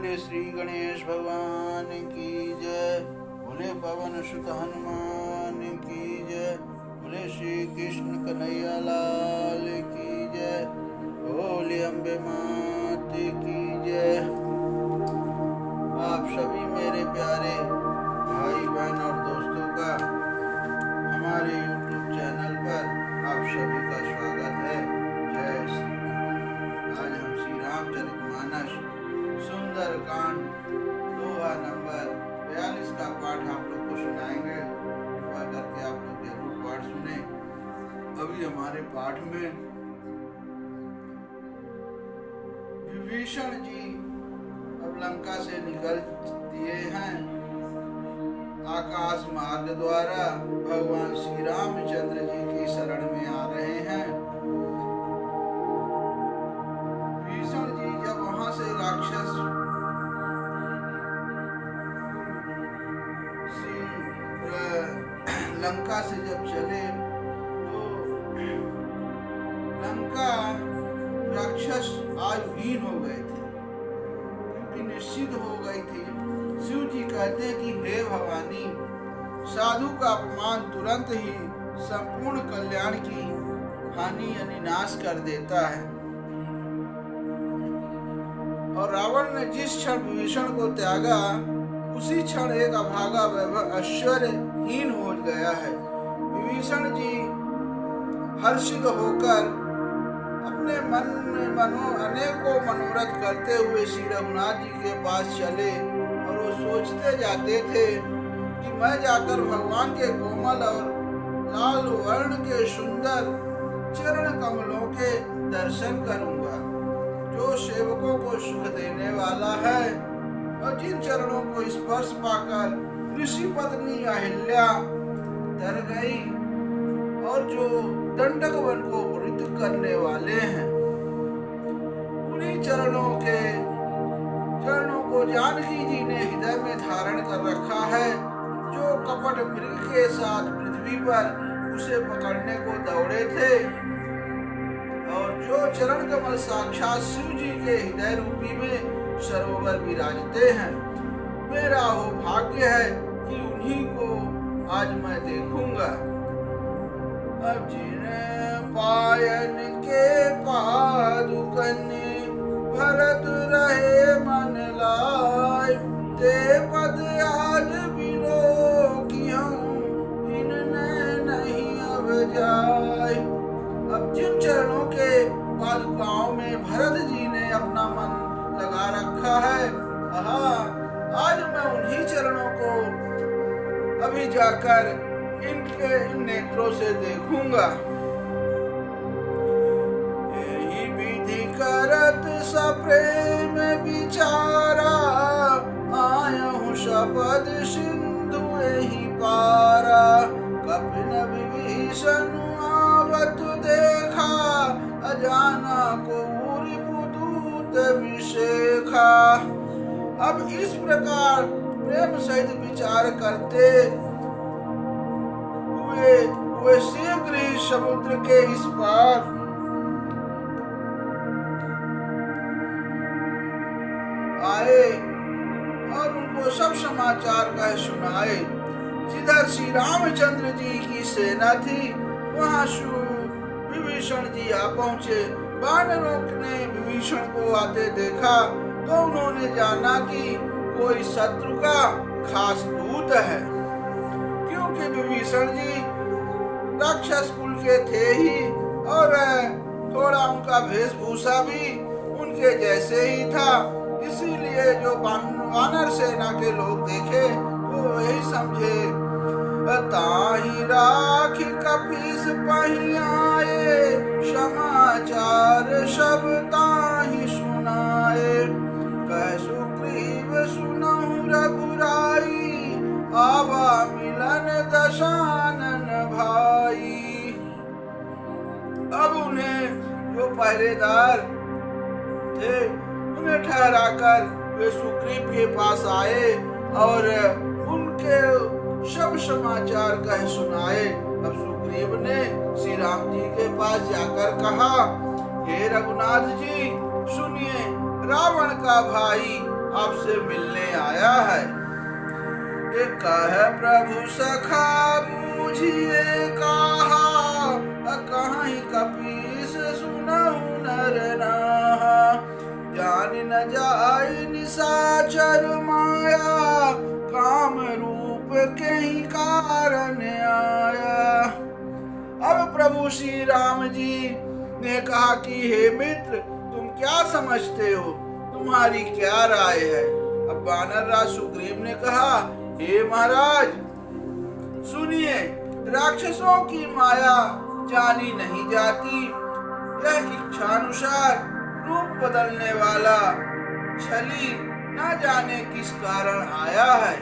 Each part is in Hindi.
बोले श्री गणेश भगवान की जय। बोले पवन सुत हनुमान की जय। बोले श्री कृष्ण कन्हैया लाल की जय। बोले अम्बे मात की जय। आप सभी मेरे प्यारे भाई बहन और दोस्तों का हमारे YouTube चैनल पर आप सभी का स्वागत है। जय श्री राम। आज हम श्री रामचरितमानस सुंदरकांड दोहा नंबर 42 का पाठ आप लोग को सुनाएंगे। कृपा करके आप लोग जरूर पाठ सुने। अभी हमारे पाठ में विभीषण जी अब लंका से निकल दिए हैं। आकाश मार्ग द्वारा भगवान श्री रामचंद्र जी की शरण में आ रहे हैं। विभीषण जी जब वहां से राक्षस लंका से जब चले तो लंका राक्षस आयुहीन हो गए थे, क्योंकि निश्चित हो गई थी। शिव जी कहते हैं कि हे भवानी, साधु का अपमान तुरंत ही संपूर्ण कल्याण की हानि यानी नाश कर देता है। और रावण ने जिस क्षण विभीषण को त्यागा उसी क्षण एक अभागा वैभव ऐश्वर्यहीन हो गया है। विभीषण जी हर्षित होकर अपने मन में अनेकों मनोरथ करते हुए श्री रघुनाथ जी के पास चले और वो सोचते जाते थे कि मैं जाकर भगवान के कोमल और लाल वर्ण के सुंदर चरण कमलों के दर्शन करूंगा, जो सेवकों को सुख देने वाला है। और जिन चरणों को स्पर्श पाकर ऋषि पत्नी अहिल्या तर गई और जो दंडक वन को वृद्ध करने वाले हैं, उन्हीं चरणों को जानकी जी ने हृदय में धारण कर रखा है। जो कपट मृग के साथ पृथ्वी पर उसे पकड़ने को दौड़े थे और जो चरण कमल साक्षात शिव जी के हृदय रूपी में सरोवर विराजते हैं। मेरा वो भाग्य है कि उन्हीं को आज मैं देखूंगा। अब जिन पायन के पादुकन भरत रहे मन लाय, ते पद आज बिलो कि हम इनने नहीं अब जाय। अब जिन चरणों के पादुकाओं में भरत जी ने अपना मन लगा रखा है, आज मैं उन्हीं चरणों को अभी जाकर इनके इन नेत्रों से देखूंगा। यही विधि करत सप्रेम विचारा, आया हूँ शपथ सिंधु यही पारा। कपिन विभीषण आवत देखा, अजाना को रिपुदूत विशेखा। अब इस प्रकार प्रेम सहित विचार करते वे शीघ्र ही समुद्र के इस पार आए और उनको सब समाचार कह सुनाए। जिधर श्री रामचंद्र जी की सेना थी वहां विभीषण जी आ पहुंचे। वानरों ने विभीषण को आते देखा तो उन्होंने जाना कि कोई शत्रु का खास दूत है, क्योंकि विभीषण जी राक्षस कुल के थे ही और थोड़ा उनका वेशभूषा भी उनके जैसे ही था। इसीलिए जो वानर सेना के लोग देखे वो यही समझे ताहि राखी कपीस पहियाए, समाचार सब ताहि सुनाए। कह सुग्रीव सुनहु रघुराई, आवा मिलन दशानन भाई। अब उन्हें जो पहरेदार थे उन्हें ठहराकर वे सुग्रीव के पास आए और उनके सब समाचार कह सुनाए। अब सुग्रीव ने श्री राम जी के पास जाकर कहा, हे रघुनाथ जी सुनिए, रावण का भाई आपसे मिलने आया है। एक कह प्रभु सखा बूझिए कहा, कहीं कपीस सुनहु नर नाहा। जान न जाय निशाचर माया, काम रूप के ही कारण आया। अब प्रभु श्री राम जी ने कहा कि हे मित्र, तुम क्या समझते हो, तुम्हारी क्या राय है। अब वानर राज सुग्रीव ने कहा, हे महाराज सुनिए, राक्षसों की माया जानी नहीं जाती। यह इच्छानुसार रूप बदलने वाला छली न जाने किस कारण आया है।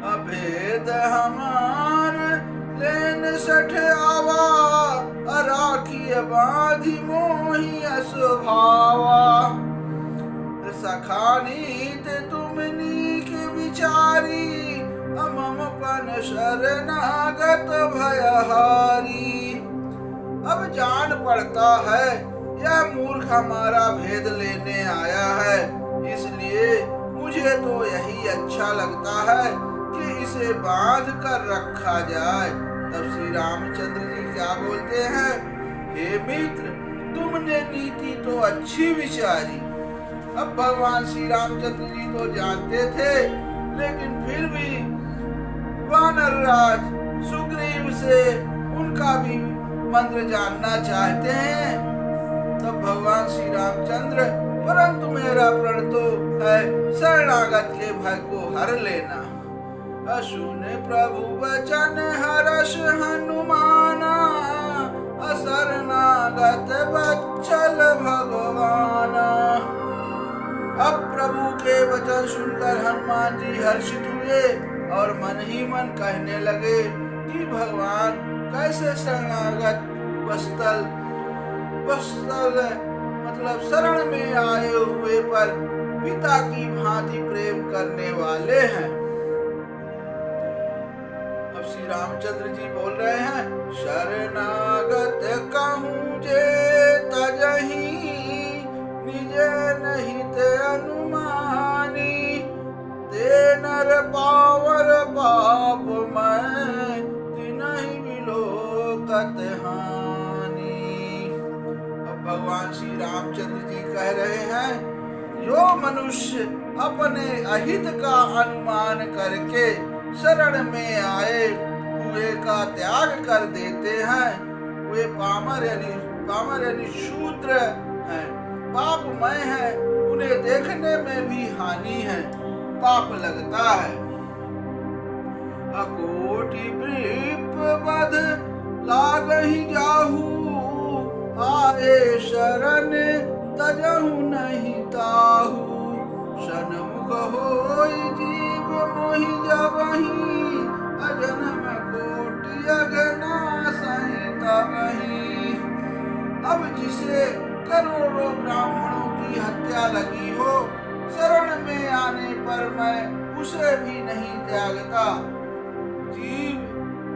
अभेद हमार लेन सठ आवा, राखी बाधी मोही असभावा। सखानीत तुम नीक विचारी, ममपन शरणागत भयहारी। अब जान पड़ता है यह मूर्ख हमारा भेद लेने आया है, इसलिए मुझे तो यही अच्छा लगता है कि इसे बांध कर रखा जाए। तब श्री रामचंद्र जी क्या बोलते हैं, हे मित्र, तुमने नीति तो अच्छी विचारी। अब भगवान श्री रामचंद्र जी तो जानते थे, लेकिन फिर भी वानर राज सुग्रीव से उनका भी मंत्र जानना चाहते हैं। तब भगवान श्री रामचंद्र, परंतु मेरा प्रण तो है शरणागत के भय को हर लेना। सुन प्रभु वचन हर्ष हनुमाना, शरणागत बच्चल भगवाना। अब प्रभु के वचन सुनकर हनुमान जी हर्षित हुए और मन ही मन कहने लगे कि भगवान कैसे शरणागत वत्सल मतलब शरण में आए हुए पर पिता की भांति प्रेम करने वाले हैं। अब श्री रामचंद्र जी बोल रहे हैं, शरणागत कहूँ जे तजही, निज नहीं ते अनुमानी। ते नर पावर पाप मैं, तिनहि विलोकत हानि। अब भगवान श्री रामचंद्र जी कह रहे हैं, जो मनुष्य अपने अहित का अनुमान करके शरण में आए हुए का त्याग कर देते हैं, वे पामर यानी शूद्र हैं, पापमय हैं, उन्हें देखने में भी हानि है, पाप लगता है। अकोटि वृप बध लागहि जाहू, आए शरण तजहु नहीं ताहू। सन्मुख होई जीव मोहि जबहि, अजन्म कोटि अघनासहि तबहि। अब जिसे करोड़ों ब्राह्मणों की हत्या लगी हो, शरण में आने पर मैं उसे भी नहीं त्यागता। जीव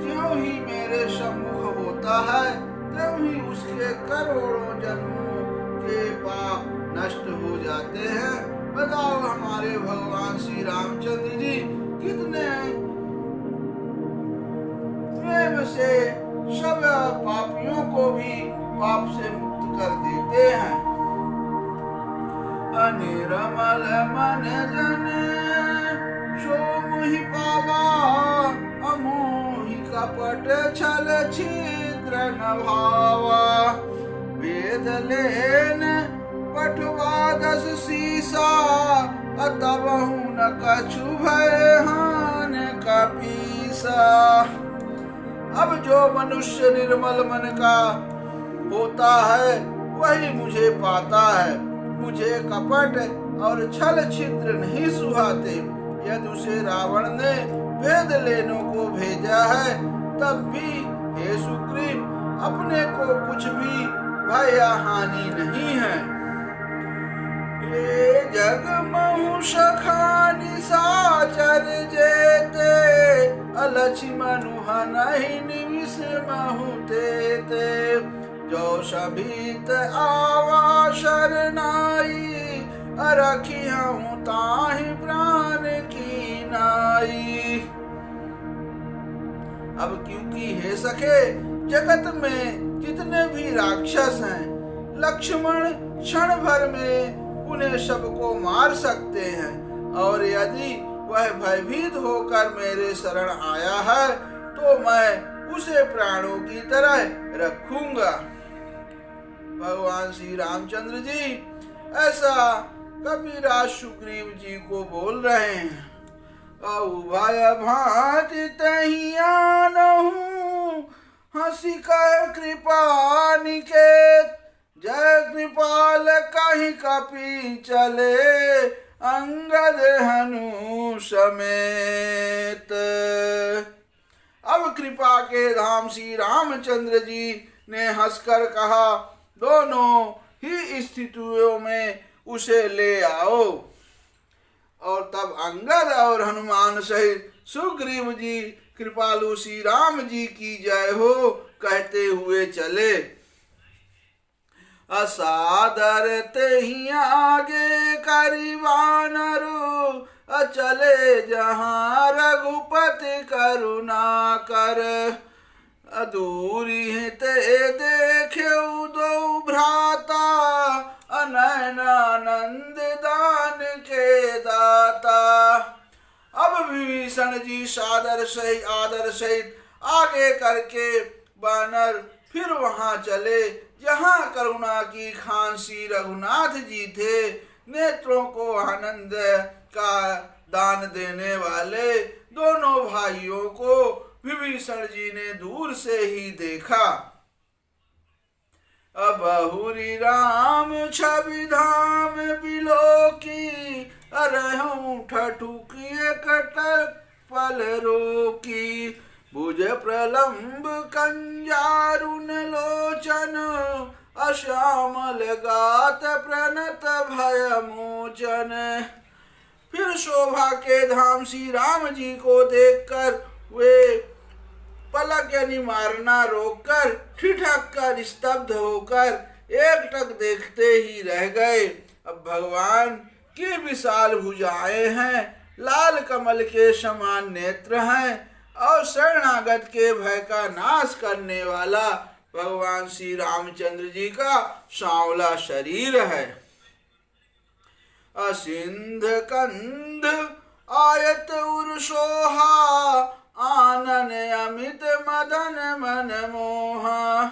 ज्यों ही मेरे सम्मुख होता है, त्यों ही उसके करोड़ों जन्मों के पाप नष्ट हो जाते हैं। बताओ हमारे भगवान श्री रामचंद्र जी कितने प्रेम से सब पापियों को भी पाप से मुक्त कर देते हैं। अनिर्मल मन जन सो मोहि पावा, अमोहि कपट छल छिद्र न भावा। वेद लेन पठवा 10 सीसा, तबहु न कछु भय हान कपीसा। अब जो मनुष्य निर्मल मन का होता है वही मुझे पाता है, मुझे कपट और छल छिद्र नहीं सुहाते। यदि उसे रावण ने वेद लेनों को भेजा है, तब भी हे सुग्रीव अपने को कुछ भी भय या हानि नहीं है। ये जग महु सखानि साचर जेते, अलछि मनुहा नहीं निविष महु तेते। जो सभीत आवा शरनाई, रखी हूँ ताहि प्राण की नाई। अब क्योंकि हे सखे जगत में जितने भी राक्षस हैं, लक्ष्मण क्षण भर में उन्हें सबको मार सकते हैं, और यदि वह भयभीत होकर मेरे शरण आया है तो मैं उसे प्राणों की तरह रखूंगा। भगवान श्री रामचंद्र जी ऐसा कपिराज सुग्रीव जी को बोल रहे हैं। भय भांति तहि आनहु हंसी कह कृपा निकेत, जय कृपाल कहीं कपि चले अंगद हनु समेत। अब कृपा के धाम श्री रामचंद्र जी ने हंसकर कहा, दोनों ही स्थितियों में उसे ले आओ। और तब अंगद और हनुमान सहित सुग्रीव जी कृपालु श्री राम जी की जय हो कहते हुए चले। असादर ते ही आगे करी वानरु, चले जहाँ रघुपति करुणा कर। दूरी ते देखे दो भ्राता, अनयन आनंद दान के दाता। अब विभीषण जी आदर सहित आगे करके वानर फिर वहां चले जहाँ करुणा की खान श्री रघुनाथ जी थे। नेत्रों को आनंद का दान देने वाले दोनों भाइयों को विभीषण जी ने दूर से ही देखा। बहुरी राम छवि धाम बिलोकी, अरहूं ठठुकिए कटक पल रोकी। भुज प्रलंब कंजारुन लोचन, अश्यामल गात प्रणत भय मोचन। फिर शोभा के धाम श्री राम जी को देखकर वे पलक यानी मारना रोककर ठिठक कर स्तब्ध होकर एकटक देखते ही रह गए। अब भगवान की विशाल भुजाएं हैं, लाल कमल के समान नेत्र हैं और शरणागत के भय का नाश करने वाला भगवान श्री रामचंद्र जी का सांवला शरीर है। असिंध कंध आयत उर्सोहा, आनन अमित मदन मन मोहा।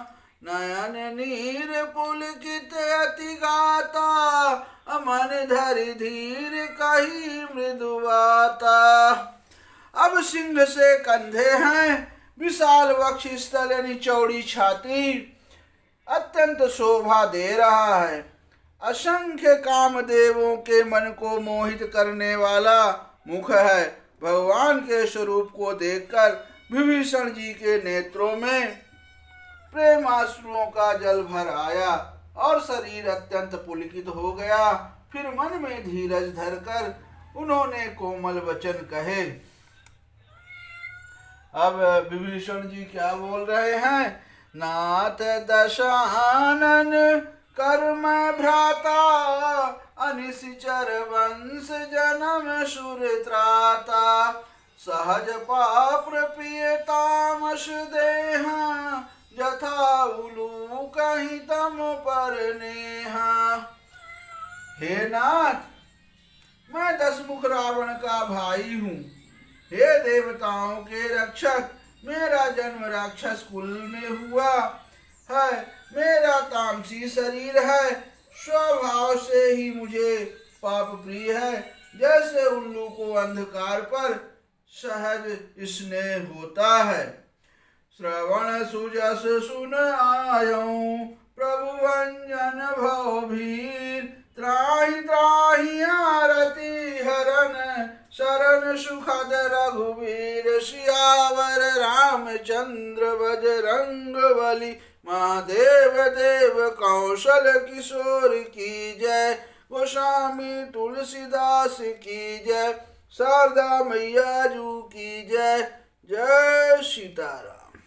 नयन नीर पुलकित अति गाता, मन धरि धीर कही मृदुवाता। अब सिंह से कंधे हैं, विशाल वक्ष स्थल यानी चौड़ी छाती अत्यंत शोभा दे रहा है। असंख्य कामदेवों के मन को मोहित करने वाला मुख है। भगवान के स्वरूप को देखकर विभीषण जी के नेत्रों में प्रेम आंसुओं का जल भर आया और शरीर अत्यंत पुलकित हो गया। फिर मन में धीरज धरकर उन्होंने कोमल वचन कहे। अब विभीषण जी क्या बोल रहे हैं? नाथ दशानन कर्म भ्राता, अनिश्चर वंश जन्म सुर त्राता। सहज पाप प्रियतामस देहा, जथा उलू कहीं तम पर नेहा। हे नाथ, मैं दशमुख रावण का भाई हूँ। हे देवताओं के रक्षक, मेरा जन्म राक्षस कुल में हुआ है। मेरा तामसी शरीर है, स्वभाव से ही मुझे पाप प्रिय है। जैसे उल्लू को अंधकार पर सहज स्नेह होता है। श्रवण सुजस सुन आयऊं, प्रभु अंजन भवभीर। त्राहि त्राहि आरती हरन, शरण सुखद रघुवीर। सियावर रामचंद्र बजरंग बली, महादेव देव कौशल किशोर की जय। गोस्वामी तुलसीदास की जय, शारदा मैया जू की जय। जय सीताराम।